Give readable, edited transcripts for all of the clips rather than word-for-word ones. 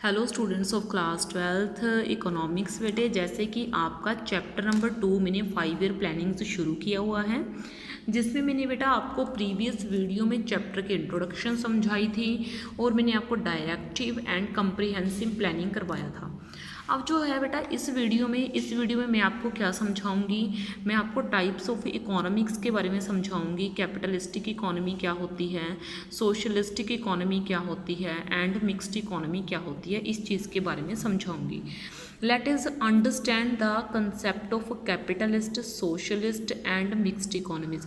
Hello students of class 12th economics बेटे, जैसे कि आपका चैप्टर नंबर 2 मैंने 5 ईयर प्लानिंग से शुरू किया हुआ है, जिसमें मैंने बेटा आपको प्रीवियस वीडियो में चैप्टर की इंट्रोडक्शन समझाई थी और मैंने आपको डायरेक्टिव एंड कंप्रिहेंसिव प्लानिंग करवाया था। अब जो है बेटा इस वीडियो में मैं आपको क्या समझाऊंगी, मैं आपको टाइप्स ऑफ इकोनॉमिक्स के बारे में समझाऊंगी। कैपिटलिस्टिक इकोनॉमी क्या होती है, सोशलिस्टिक इकोनॉमी क्या होती है एंड मिक्स्ड इकोनॉमी क्या होती है, इस चीज़ के बारे में समझाऊंगी। Let us understand the concept of capitalist, socialist and mixed economies.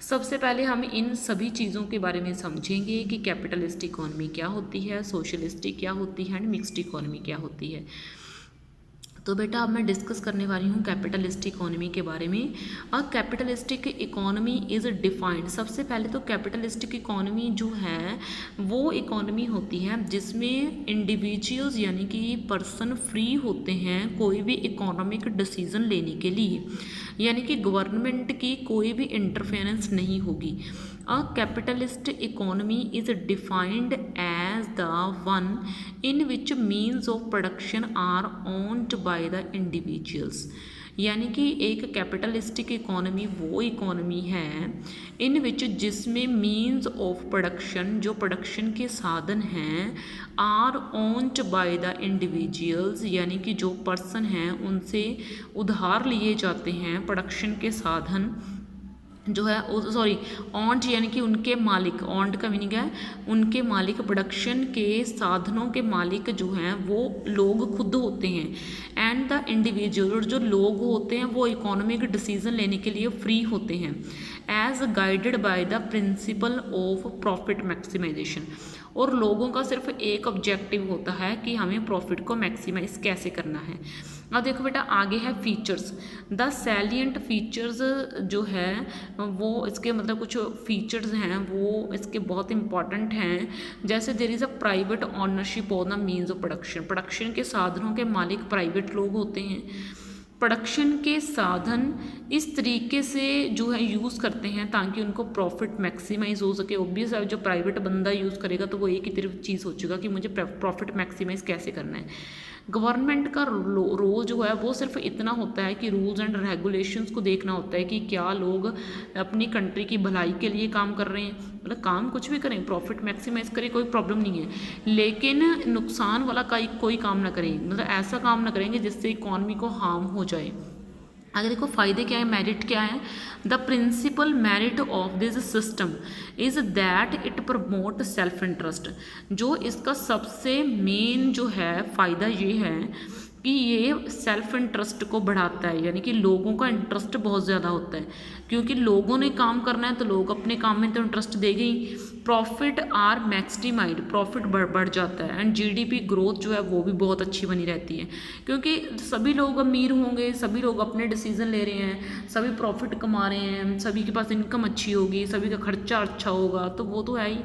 सबसे पहले हम इन सभी चीज़ों के बारे में समझेंगे कि कैपिटलिस्ट इकोनॉमी क्या होती है, सोशलिस्टिक क्या होती है एंड मिक्स्ड इकोनॉमी क्या होती है। तो बेटा अब मैं डिस्कस करने वाली हूँ कैपिटलिस्टिक इकोनॉमी के बारे में। और कैपिटलिस्टिक इकोनॉमी इज़ डिफाइंड, सबसे पहले तो कैपिटलिस्टिक इकोनॉमी जो है वो इकोनॉमी होती है जिसमें इंडिविजुअल्स यानी कि पर्सन फ्री होते हैं कोई भी इकोनॉमिक डिसीजन लेने के लिए, यानी कि गवर्नमेंट की कोई भी इंटरफेरेंस नहीं होगी। A capitalist economy is defined as the one in which means of production are owned by the individuals। यानी कि एक कैपिटलिस्टिक इकोनॉमी वो इकोनॉमी है इन विच जिसमें मीन्स ऑफ प्रोडक्शन, जो प्रोडक्शन के साधन हैं, are owned by the individuals, यानी कि जो पर्सन हैं उनसे उधार लिए जाते हैं प्रोडक्शन के साधन जो है, सॉरी ऑन्ड यानी कि उनके मालिक, ऑन्ड का मीनिंग है उनके मालिक, प्रोडक्शन के साधनों के मालिक जो हैं वो लोग खुद होते हैं। एंड द इंडिविजुअल, जो लोग होते हैं वो इकोनॉमिक डिसीजन लेने के लिए फ्री होते हैं as guided by the principle of profit maximization. और लोगों का सिर्फ एक ऑब्जेक्टिव होता है कि हमें प्रॉफिट को मैक्सिमाइज कैसे करना है। अब देखो बेटा आगे है फीचर्स। द सैलियंट फीचर्स जो है वो इसके मतलब कुछ फीचर्स हैं वो इसके बहुत इंपॉर्टेंट हैं। जैसे there is a private ownership on the means of production, production के साधनों के मालिक प्राइवेट लोग होते हैं। प्रोडक्शन के साधन इस तरीके से जो है यूज़ करते हैं ताकि उनको प्रॉफिट मैक्सिमाइज हो सके। ऑब्वियस है जो प्राइवेट बंदा यूज़ करेगा तो वो एक ही तरफ चीज़ सोचेगा कि मुझे प्रॉफिट मैक्सिमाइज कैसे करना है। गवर्नमेंट का रोल जो है वो सिर्फ इतना होता है कि रूल्स एंड रेगुलेशंस को देखना होता है कि क्या लोग अपनी कंट्री की भलाई के लिए काम कर रहे हैं, मतलब काम कुछ भी करें, प्रॉफिट मैक्सिमाइज करें, कोई प्रॉब्लम नहीं है, लेकिन नुकसान वाला कोई काम ना करें, मतलब ऐसा काम ना करेंगे जिससे इकॉनमी को हार्म हो जाए। अगर देखो फ़ायदे क्या है, मेरिट क्या है, the principal merit of this system is that it promote self interest. जो इसका सबसे मेन जो है फ़ायदा ये है कि ये सेल्फ इंटरेस्ट को बढ़ाता है, यानी कि लोगों का इंटरेस्ट बहुत ज़्यादा होता है, क्योंकि लोगों ने काम करना है तो लोग अपने काम में तो इंटरेस्ट देंगे ही। प्रॉफिट आर मैक्सिमाइड, प्रॉफिट बढ़ जाता है एंड जीडीपी ग्रोथ जो है वो भी बहुत अच्छी बनी रहती है, क्योंकि सभी लोग अमीर होंगे, सभी लोग अपने डिसीजन ले रहे हैं, सभी प्रॉफिट कमा रहे हैं, सभी के पास इनकम अच्छी होगी, सभी का खर्चा अच्छा होगा, तो वो तो है ही।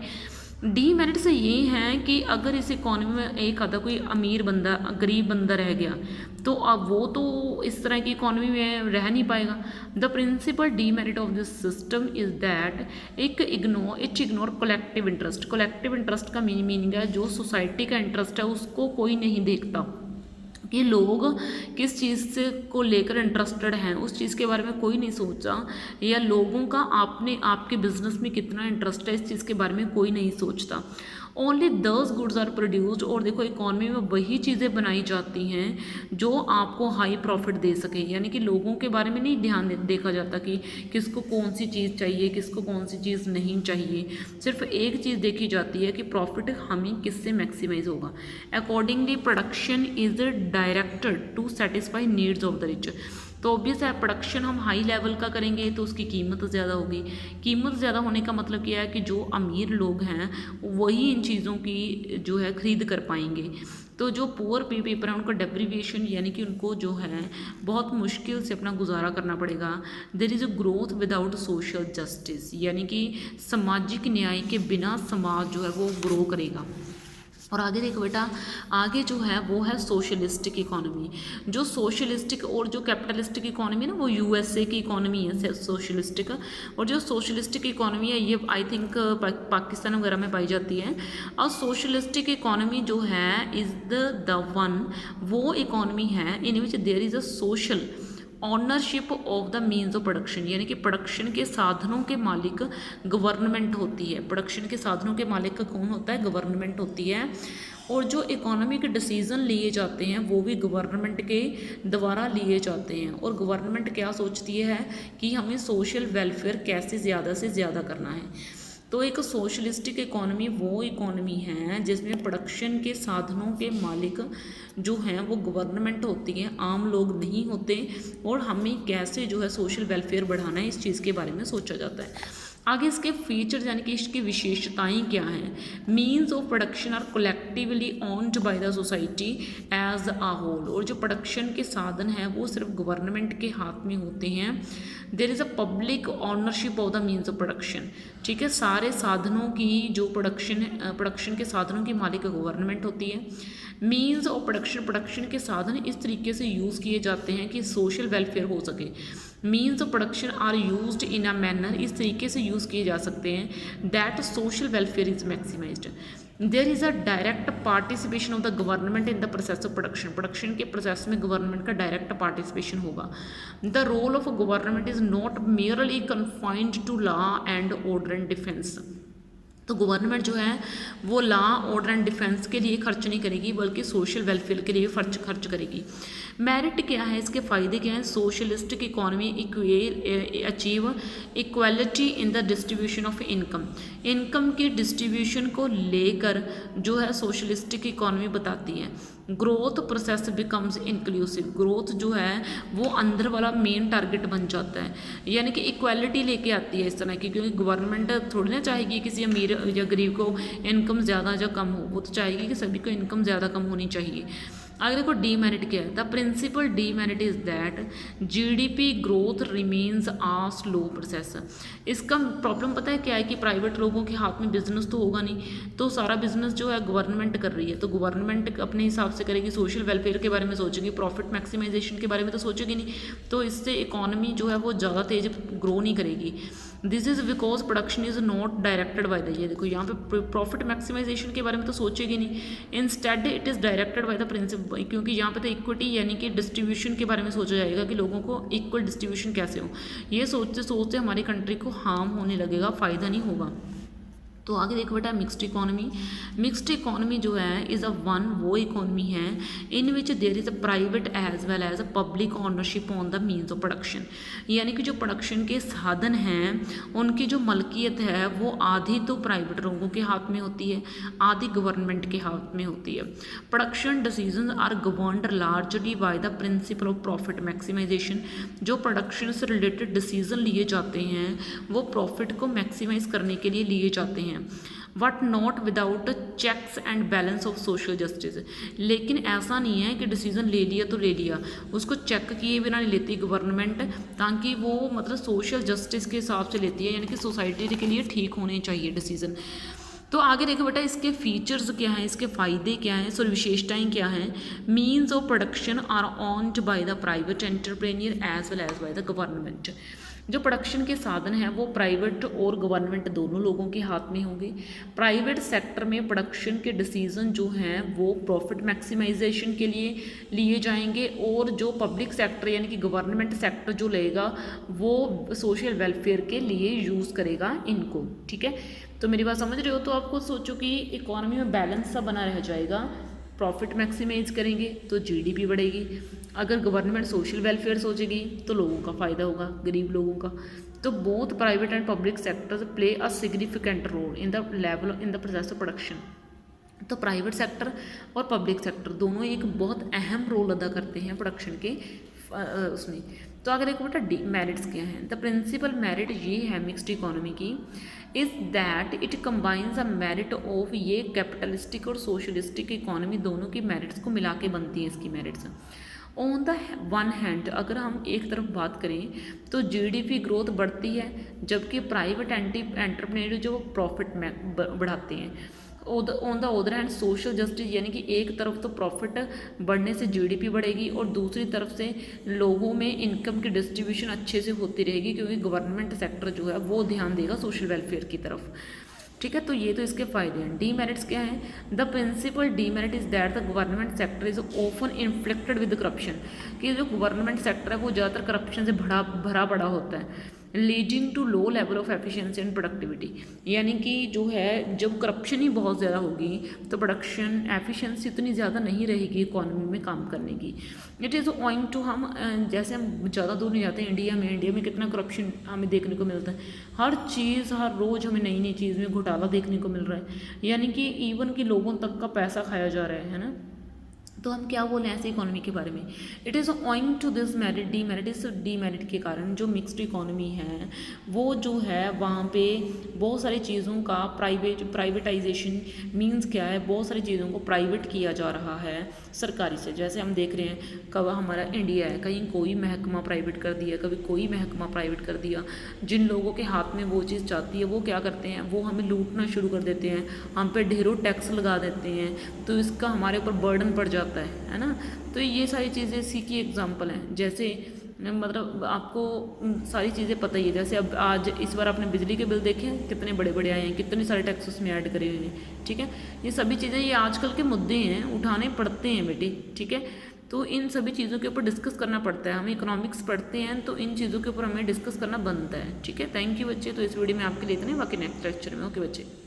डीमेरिट से ये हैं कि अगर इस इकॉनमी में एक आधा कोई अमीर बंदा, गरीब बंदा रह गया तो अब वो तो इस तरह की इकॉनमी में रह नहीं पाएगा। The principal demerit of this system is that it ignore collective interest. Collective interest का मीनिंग है जो सोसाइटी का इंटरेस्ट है उसको कोई नहीं देखता कि लोग किस चीज़ से को लेकर इंटरेस्टेड हैं, उस चीज़ के बारे में कोई नहीं सोचा, या लोगों का आपके बिजनेस में कितना इंटरेस्ट है इस चीज़ के बारे में कोई नहीं सोचता। ओनली दस गुड्स आर प्रोड्यूस्ड, और देखो इकॉनमी में वही चीज़ें बनाई जाती हैं जो आपको हाई प्रॉफिट दे सके, यानी कि लोगों के बारे में नहीं ध्यान देखा जाता कि किसको कौन सी चीज़ चाहिए, किसको कौन सी चीज़ नहीं चाहिए, सिर्फ एक चीज़ देखी जाती है कि प्रॉफिट हमें किससे मैक्सिमाइज होगा। Accordingly production is directed to satisfy needs of the rich. तो ऑब्वियस है प्रोडक्शन हम हाई लेवल का करेंगे तो उसकी कीमत ज़्यादा होगी। कीमत ज़्यादा होने का मतलब क्या है कि जो अमीर लोग हैं वही इन चीज़ों की जो है खरीद कर पाएंगे। तो जो पुअर पीपल हैं उनको डेप्रीविएशन, यानी कि उनको जो है बहुत मुश्किल से अपना गुजारा करना पड़ेगा। There is a growth without social justice, यानी कि सामाजिक न्याय के बिना समाज जो है वो ग्रो करेगा। और आगे देखो बेटा, आगे जो है वो है सोशलिस्टिक इकोनॉमी। जो सोशलिस्टिक और जो कैपिटलिस्टिक इकोनॉमी है ना, वो यूएसए की इकोनॉमी है सोशलिस्टिक। और जो सोशलिस्टिक इकोनॉमी है ये आई थिंक पाकिस्तान वगैरह में पाई जाती है। और सोशलिस्टिक इकोनॉमी जो है इज़ द वन, वो इकोनॉमी है in which there is a social ownership of the means of production, यानी कि प्रोडक्शन के साधनों के मालिक गवर्नमेंट होती है। प्रोडक्शन के साधनों के मालिक का कौन होता है? गवर्नमेंट होती है। और जो इकोनॉमिक डिसीजन लिए जाते हैं वो भी गवर्नमेंट के द्वारा लिए जाते हैं। और गवर्नमेंट क्या सोचती है कि हमें सोशल वेलफेयर कैसे ज़्यादा से ज़्यादा करना है। तो एक सोशलिस्टिक इकोनॉमी वो इकोनॉमी है जिसमें प्रोडक्शन के साधनों के मालिक जो हैं वो गवर्नमेंट होती है, आम लोग नहीं होते। और हमें कैसे जो है सोशल वेलफेयर बढ़ाना है, इस चीज़ के बारे में सोचा जाता है। आगे इसके फीचर्स यानी कि इसकी विशेषताएं क्या हैं? Means of production are collectively owned by the society as a whole. और जो प्रोडक्शन के साधन हैं वो सिर्फ गवर्नमेंट के हाथ में होते हैं। There is a public ownership of the means of production. ठीक है, सारे साधनों की जो प्रोडक्शन के साधनों की मालिक गवर्नमेंट होती है। मीन्स ऑफ प्रोडक्शन के साधन इस तरीके से यूज़ किए जाते हैं कि सोशल वेलफेयर हो सके। Means of production are used in a manner, इस तरीके से यूज़ किए जा सकते हैं that social welfare is maximized. There is a direct participation of the government in the process of production के प्रोसेस में गवर्नमेंट का डायरेक्ट पार्टिसिपेशन होगा। The role of government is not merely confined to law and order and defence. तो government जो है वो law order and defence के लिए खर्च नहीं करेगी बल्कि सोशल वेलफेयर के लिए खर्च करेगी। मेरिट क्या है, इसके फ़ायदे क्या हैं? Socialistic economy achieve equality in the distribution of income के डिस्ट्रीब्यूशन को लेकर जो है सोशलिस्टिक इकोनॉमी बताती है। Growth process becomes inclusive, growth जो है वो अंदर वाला मेन टारगेट बन जाता है, यानी कि इक्वालिटी लेके आती है इस तरह की। क्योंकि गवर्नमेंट थोड़ी ना चाहेगी किसी अमीर या गरीब को इनकम ज़्यादा या कम हो, वो तो चाहेगी कि सभी को इनकम ज़्यादा कम होनी चाहिए। अगर देखो डीमेरिट क्या है, the principal demerit is that GDP growth remains a slow process. इसका प्रॉब्लम पता है क्या है कि प्राइवेट लोगों के हाथ में बिजनेस तो होगा नहीं, तो सारा बिजनेस जो है गवर्नमेंट कर रही है। तो गवर्नमेंट अपने हिसाब से करेगी, सोशल वेलफेयर के बारे में सोचेगी, प्रॉफिट मैक्सिमाइजेशन के बारे में तो सोचेगी नहीं। तो इससे इकोनॉमी जो है वो ज़्यादा तेज ग्रो नहीं करेगी। This is because production is not directed by the, ये देखो यहाँ पे प्रॉफिट मैक्सिमाइजेशन के बारे में तो सोचेगी नहीं, instead it is directed by the principle. क्योंकि यहाँ पे तो इक्विटी यानी कि डिस्ट्रीब्यूशन के बारे में सोचा जाएगा कि लोगों को इक्वल डिस्ट्रीब्यूशन कैसे हो। ये सोचते सोचते हमारी कंट्री को हार्म होने लगेगा, फ़ायदा नहीं होगा। तो आगे देखो बेटा मिक्स्ड इकोनॉमी। मिक्स्ड इकोनॉमी जो है इज़ अ वन, वो इकोनॉमी है in which there is a private as well as a public ownership on the means of production. यानी कि जो प्रोडक्शन के साधन हैं उनकी जो मलकियत है वो आधी तो प्राइवेट लोगों के हाथ में होती है, आधी गवर्नमेंट के हाथ में होती है। Production decision are governed largely by the principle of profit maximization. जो प्रोडक्शन से रिलेटेड डिसीजन लिए जाते हैं वो प्रॉफिट को मैक्सिमाइज करने के लिए लिए जाते हैं, but not without checks and balance of social justice. लेकिन ऐसा नहीं है कि डिसीजन ले लिया तो ले लिया, उसको चेक किए बिना नहीं लेती गवर्नमेंट, ताकि वो मतलब सोशल जस्टिस के हिसाब से लेती है, यानी कि सोसाइटी के लिए ठीक होने चाहिए डिसीजन। तो आगे देखो बेटा इसके फीचर्स क्या हैं, इसके फ़ायदे क्या हैं, सॉरी विशेषताएं क्या हैं। Means of production are owned by the private entrepreneur as well as by the government. जो प्रोडक्शन के साधन हैं वो प्राइवेट और गवर्नमेंट दोनों लोगों के हाथ में होंगे। प्राइवेट सेक्टर में प्रोडक्शन के डिसीजन जो हैं वो प्रॉफिट मैक्सिमाइजेशन के लिए लिए जाएंगे, और जो पब्लिक सेक्टर यानी कि गवर्नमेंट सेक्टर जो लेगा वो सोशल वेलफेयर के लिए यूज़ करेगा इनको। ठीक है, तो मेरी बात समझ रहे हो? तो आपको सोचो कि इकोनॉमी में बैलेंस सा बना रह जाएगा। प्रॉफिट मैक्सिमाइज करेंगे तो जीडीपी बढ़ेगी, अगर गवर्नमेंट सोशल वेलफेयर सोचेगी तो लोगों का फ़ायदा होगा, गरीब लोगों का। तो both private and public sectors play a significant role in the level in the process of production. तो प्राइवेट सेक्टर और पब्लिक सेक्टर दोनों एक बहुत अहम रोल अदा करते हैं प्रोडक्शन के उसमें। तो अगर देखो बेटा मेरिट्स क्या हैं, द प्रिंसिपल मेरिट ये है मिक्स्ड इकोनॉमी की is that it combines a merit of, ये कैपिटलिस्टिक और सोशलिस्टिक इकोनॉमी दोनों की मेरिट्स को मिला के बनती है इसकी merits. On the one hand अगर हम एक तरफ बात करें तो जीडीपी ग्रोथ बढ़ती है, जबकि प्राइवेट एंटरप्रेन्योर जो प्रॉफिट में बढ़ाते हैं। On the other hand social justice, यानी कि एक तरफ तो प्रॉफिट बढ़ने से जीडीपी बढ़ेगी और दूसरी तरफ से लोगों में इनकम की डिस्ट्रीब्यूशन अच्छे से होती रहेगी, क्योंकि गवर्नमेंट सेक्टर जो है वो ध्यान देगा सोशल वेलफेयर की तरफ। ठीक है, तो ये तो इसके फायदे हैं। डीमेरिट्स क्या हैं? The principal demerit is that the government sector is often inflicted with corruption, कि जो गवर्नमेंट सेक्टर है वो ज़्यादातर करप्शन से भरा पड़ा होता है, leading to low level of efficiency and productivity, यानी कि जो है जब करप्शन ही बहुत ज़्यादा होगी तो प्रोडक्शन एफिशिएंसी इतनी ज़्यादा नहीं रहेगी इकोनॉमी में काम करने की। इट इज़ ओइंग टू हम जैसे हम ज़्यादा दूर नहीं जाते, इंडिया में कितना करप्शन हमें देखने को मिलता है, हर चीज़ हर रोज़ हमें नई नई चीज़ में घोटाला देखने को मिल रहा है, यानी कि इवन कि लोगों तक का पैसा खाया जा रहा है ना। तो हम क्या बोलें ऐसे इकोनॉमी के बारे में? It is owing to this merit demerit, इस डीमेरिट के कारण जो मिक्स्ड इकोनॉमी है वो जो है वहाँ पे बहुत सारी चीज़ों का प्राइवेटाइजेशन मींस क्या है, बहुत सारी चीज़ों को प्राइवेट किया जा रहा है सरकारी से। जैसे हम देख रहे हैं कब हमारा इंडिया है, कहीं कोई महकमा प्राइवेट कर दिया, कभी कोई महकमा प्राइवेट कर दिया, जिन लोगों के हाथ में वो चीज़ जाती है वो क्या करते हैं, वो हमें लूटना शुरू कर देते हैं, हम पे ढेरों टैक्स लगा देते हैं, तो इसका हमारे ऊपर बर्डन पड़ जाता है ना। तो ये सारी चीज़ें इसी की एग्जांपल हैं। जैसे मतलब आपको सारी चीज़ें पता ही है, जैसे अब आज इस बार आपने बिजली के बिल देखे हैं कितने बड़े बड़े आए हैं, कितने सारे टैक्स उसमें ऐड करे हुए हैं। ठीक है, ये सभी चीज़ें ये आजकल के मुद्दे हैं, उठाने पड़ते हैं बेटे। ठीक है, तो इन सभी चीज़ों के ऊपर डिस्कस करना पड़ता है। हम इकोनॉमिक्स पढ़ते हैं तो इन चीज़ों के ऊपर हमें डिस्कस करना बनता है। ठीक है, थैंक यू बच्चे। तो इस वीडियो में आपके लिए इतने, बाकी नेक्स्ट लेक्चर में। ओके बच्चे।